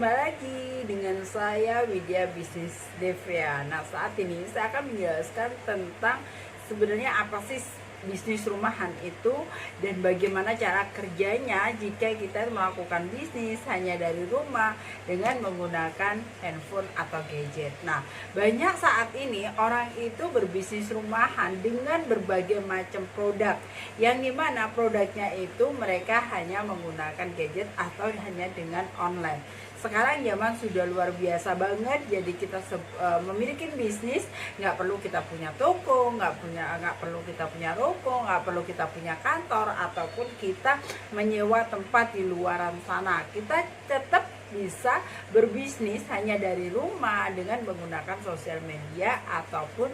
kembali lagi dengan saya Widya Bisnis Devia. Nah, saat ini saya akan menjelaskan tentang sebenarnya apa sih bisnis rumahan itu dan bagaimana cara kerjanya jika kita melakukan bisnis hanya dari rumah dengan menggunakan handphone atau gadget. Nah, banyak saat ini orang itu berbisnis rumahan dengan berbagai macam produk, yang dimana produknya itu mereka hanya menggunakan gadget atau hanya dengan online. Sekarang zaman sudah luar biasa banget, jadi kita memiliki bisnis nggak perlu kita punya toko, nggak perlu kita punya ruko, nggak perlu kita punya kantor ataupun kita menyewa tempat di luaran sana. Kita tetap bisa berbisnis hanya dari rumah dengan menggunakan sosial media ataupun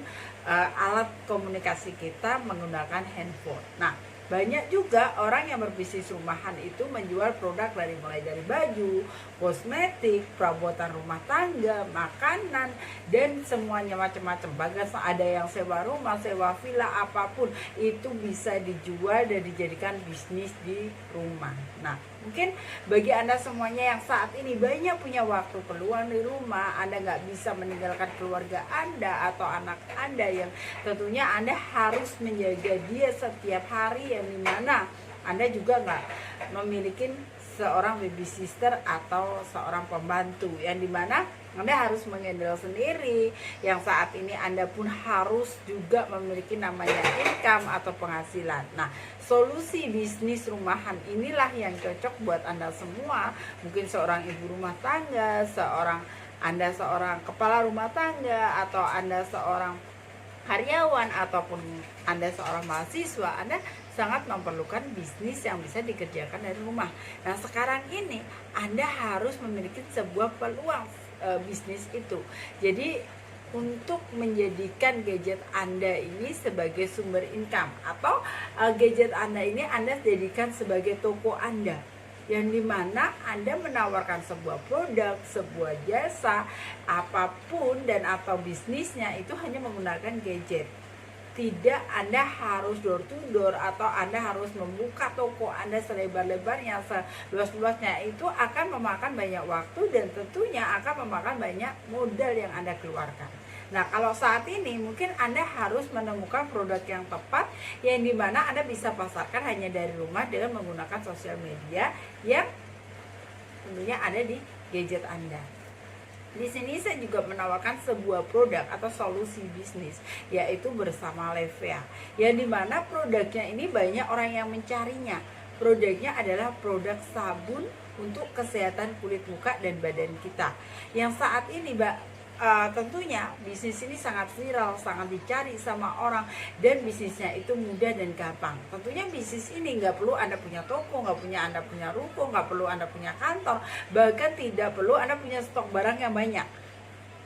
alat komunikasi kita menggunakan handphone. Nah, banyak juga orang yang berbisnis rumahan itu menjual produk mulai dari baju, kosmetik, perabotan rumah tangga, makanan, dan semuanya macam-macam. Bahkan ada yang sewa rumah, sewa villa, apapun itu bisa dijual dan dijadikan bisnis di rumah. Nah, mungkin bagi Anda semuanya yang saat ini banyak punya waktu keluar di rumah, Anda nggak bisa meninggalkan keluarga Anda atau anak Anda yang tentunya Anda harus menjaga dia setiap hari, yang dimana Anda juga nggak memiliki seorang babysitter atau seorang pembantu, yang dimana Anda harus mengendal sendiri, yang saat ini Anda pun harus juga memiliki namanya income atau penghasilan. Nah, solusi bisnis rumahan inilah yang cocok buat Anda semua. Mungkin seorang ibu rumah tangga, Anda seorang kepala rumah tangga, atau Anda seorang karyawan, ataupun Anda seorang mahasiswa, Anda sangat memerlukan bisnis yang bisa dikerjakan dari rumah. Nah, sekarang ini Anda harus memiliki sebuah peluang bisnis itu. Jadi untuk menjadikan gadget Anda ini sebagai sumber income, atau gadget Anda ini Anda jadikan sebagai toko Anda, yang dimana Anda menawarkan sebuah produk, sebuah jasa, apapun dan atau bisnisnya itu hanya menggunakan gadget. Tidak Anda harus door to door atau Anda harus membuka toko Anda selebar-lebarnya, seluas-luasnya. Itu akan memakan banyak waktu dan tentunya akan memakan banyak modal yang Anda keluarkan. Nah, kalau saat ini mungkin Anda harus menemukan produk yang tepat, yang dimana Anda bisa pasarkan hanya dari rumah dengan menggunakan sosial media yang tentunya ada di gadget Anda. Di sini saya juga menawarkan sebuah produk atau solusi bisnis, yaitu bersama Levea, yang dimana produknya ini banyak orang yang mencarinya. Produknya adalah produk sabun untuk kesehatan kulit muka dan badan kita, yang saat ini tentunya bisnis ini sangat viral, sangat dicari sama orang, dan bisnisnya itu mudah dan gampang. Tentunya bisnis ini nggak perlu Anda punya toko, nggak Anda punya ruko, nggak perlu Anda punya kantor, bahkan tidak perlu Anda punya stok barang yang banyak.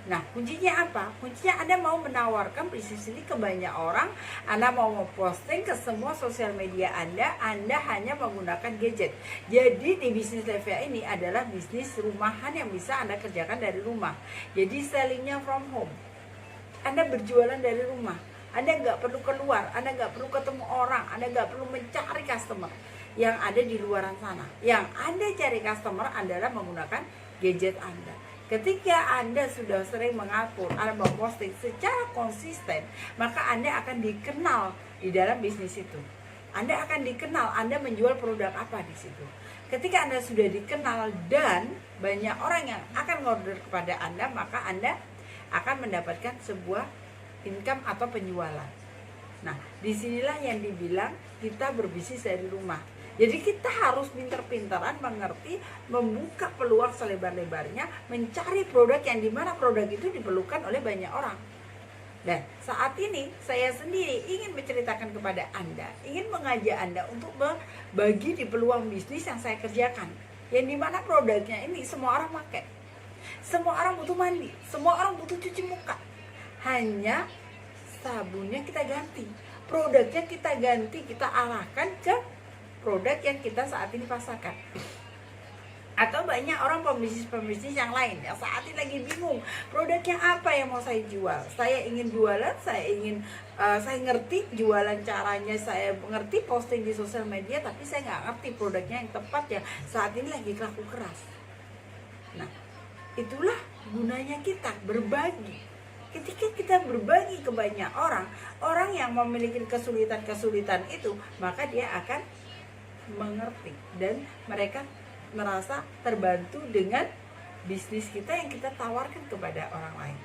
Nah, kuncinya apa? Kuncinya Anda mau menawarkan bisnis ini ke banyak orang, Anda mau memposting ke semua sosial media Anda hanya menggunakan gadget. Jadi di bisnis Levea ini adalah bisnis rumahan yang bisa Anda kerjakan dari rumah. Jadi sellingnya from home. Anda berjualan dari rumah. Anda nggak perlu keluar, Anda nggak perlu ketemu orang, Anda nggak perlu mencari customer yang ada di luaran sana. Yang Anda cari customer adalah menggunakan gadget Anda. Ketika Anda sudah sering mengatur, Anda memposting secara konsisten, maka Anda akan dikenal di dalam bisnis itu. Anda akan dikenal Anda menjual produk apa di situ. Ketika Anda sudah dikenal dan banyak orang yang akan order kepada Anda, maka Anda akan mendapatkan sebuah income atau penjualan. Nah, disinilah yang dibilang kita berbisnis dari rumah. Jadi kita harus pintar-pintaran mengerti, membuka peluang selebar-lebarnya, mencari produk yang dimana produk itu diperlukan oleh banyak orang. Dan saat ini saya sendiri ingin menceritakan kepada Anda, ingin mengajak Anda untuk berbagi di peluang bisnis yang saya kerjakan, yang dimana produknya ini semua orang pakai, semua orang butuh mandi, semua orang butuh cuci muka. Hanya sabunnya kita ganti, produknya kita ganti, kita arahkan ke produk yang kita saat ini pasarkan. Atau banyak orang pembisnis yang lain yang saat ini lagi bingung produknya apa yang mau saya jual. Saya ingin jualan, saya ngerti jualan caranya, saya ngerti posting di sosial media, tapi saya nggak ngerti produknya yang tepat yang saat ini lagi laku keras. Nah, itulah gunanya kita berbagi. Ketika kita berbagi ke banyak orang, orang yang memiliki kesulitan-kesulitan itu, maka dia akan mengerti dan mereka merasa terbantu dengan bisnis kita yang kita tawarkan kepada orang lain.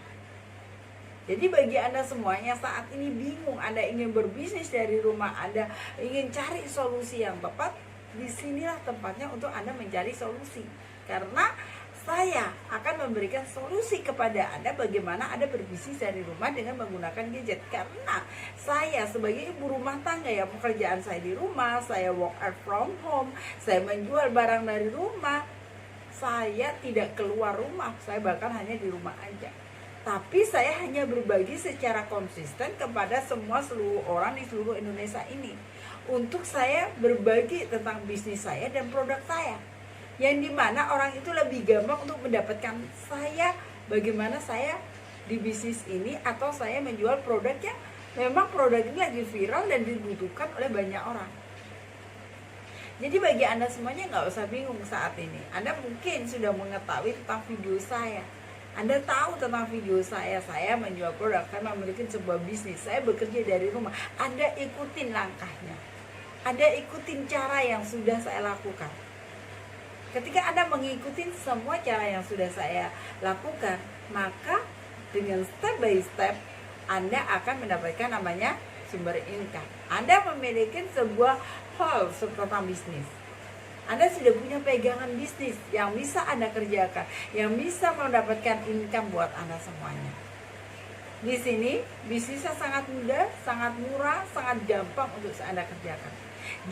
Jadi bagi Anda semua yang saat ini bingung, Anda ingin berbisnis dari rumah, Anda ingin cari solusi yang tepat, disinilah tempatnya untuk Anda mencari solusi. Karena saya akan memberikan solusi kepada Anda bagaimana Anda berbisnis dari rumah dengan menggunakan gadget. Karena saya sebagai ibu rumah tangga, ya pekerjaan saya di rumah, saya work from home, saya menjual barang dari rumah, saya tidak keluar rumah, saya bahkan hanya di rumah aja. Tapi saya hanya berbagi secara konsisten kepada seluruh orang di seluruh Indonesia ini. Untuk saya berbagi tentang bisnis saya dan produk saya. Yang dimana orang itu lebih gampang untuk mendapatkan saya, bagaimana saya di bisnis ini, atau saya menjual produk yang memang produk ini lagi viral dan dibutuhkan oleh banyak orang. Jadi bagi Anda semuanya nggak usah bingung saat ini. Anda mungkin sudah mengetahui tentang video saya. Anda tahu tentang video saya menjual produk, saya memiliki sebuah bisnis, saya bekerja dari rumah. Anda ikutin langkahnya. Anda ikutin cara yang sudah saya lakukan. Ketika Anda mengikuti semua cara yang sudah saya lakukan, maka dengan step by step Anda akan mendapatkan namanya sumber income. Anda memiliki sebuah hal tentang bisnis. Anda sudah punya pegangan bisnis yang bisa Anda kerjakan, yang bisa mendapatkan income buat Anda semuanya. Di sini bisnisnya sangat mudah, sangat murah, sangat gampang untuk Anda kerjakan.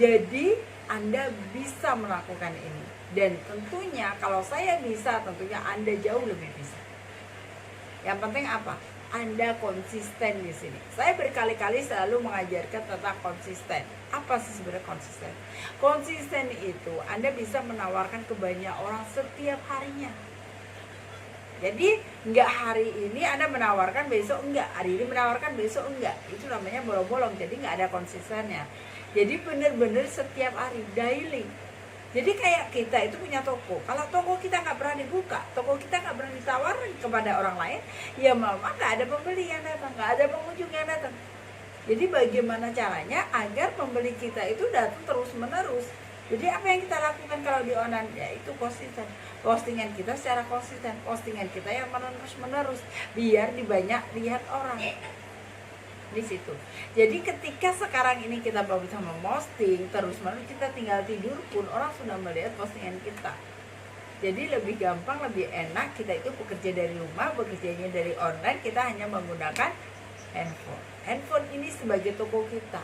Jadi Anda bisa melakukan ini. Dan tentunya kalau saya bisa, tentunya Anda jauh lebih bisa. Yang penting apa? Anda konsisten di sini. Saya berkali-kali selalu mengajarkan tentang konsisten. Apa sih sebenarnya konsisten? Konsisten itu Anda bisa menawarkan ke banyak orang setiap harinya. Jadi enggak hari ini Anda menawarkan, besok enggak, hari ini menawarkan, besok enggak. Itu namanya bolong-bolong, jadi enggak ada konsistennya. Jadi benar-benar setiap hari, daily. Jadi kayak kita itu punya toko. Kalau toko kita nggak berani buka, toko kita nggak berani tawarin kepada orang lain, ya mama nggak ada pembeli yang datang, nggak ada pengunjung yang datang. Jadi bagaimana caranya agar pembeli kita itu datang terus-menerus? Jadi apa yang kita lakukan kalau di online? Ya itu konsisten. Postingan kita secara konsisten, postingan kita yang menerus-menerus, biar dibanyak lihat orang. Di situ. Jadi ketika sekarang ini kita baru bisa memposting terus-menerus, kita tinggal tidur pun orang sudah melihat postingan kita. Jadi lebih gampang, lebih enak. Kita itu bekerja dari rumah, bekerjanya dari online, kita hanya menggunakan handphone. Handphone ini sebagai toko kita.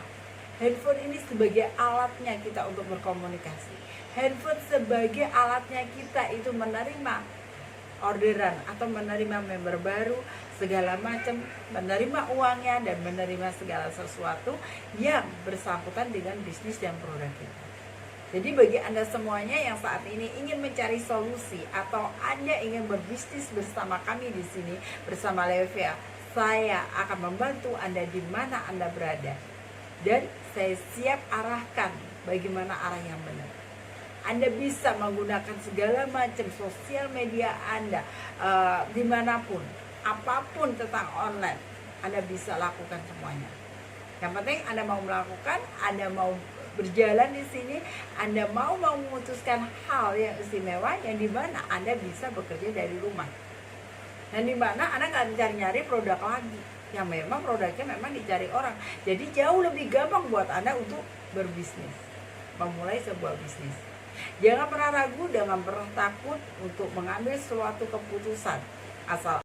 Handphone ini sebagai alatnya kita untuk berkomunikasi. Handphone sebagai alatnya kita itu menerima orderan atau menerima member baru, segala macam, menerima uangnya dan menerima segala sesuatu yang bersangkutan dengan bisnis dan produk kita. Jadi bagi Anda semuanya yang saat ini ingin mencari solusi atau Anda ingin berbisnis bersama kami di sini bersama Levia, saya akan membantu Anda di mana Anda berada dan saya siap arahkan bagaimana arah yang benar. Anda bisa menggunakan segala macam sosial media Anda dimanapun, apapun tentang online, Anda bisa lakukan semuanya. Yang penting Anda mau melakukan, Anda mau berjalan di sini, Anda mau memutuskan hal yang istimewa yang dimana Anda bisa bekerja dari rumah. Dan dimana Anda nggak nyari produk lagi, yang memang produknya memang dicari orang. Jadi jauh lebih gampang buat Anda untuk berbisnis, memulai sebuah bisnis. Jangan pernah ragu, jangan pernah takut untuk mengambil suatu keputusan. Asal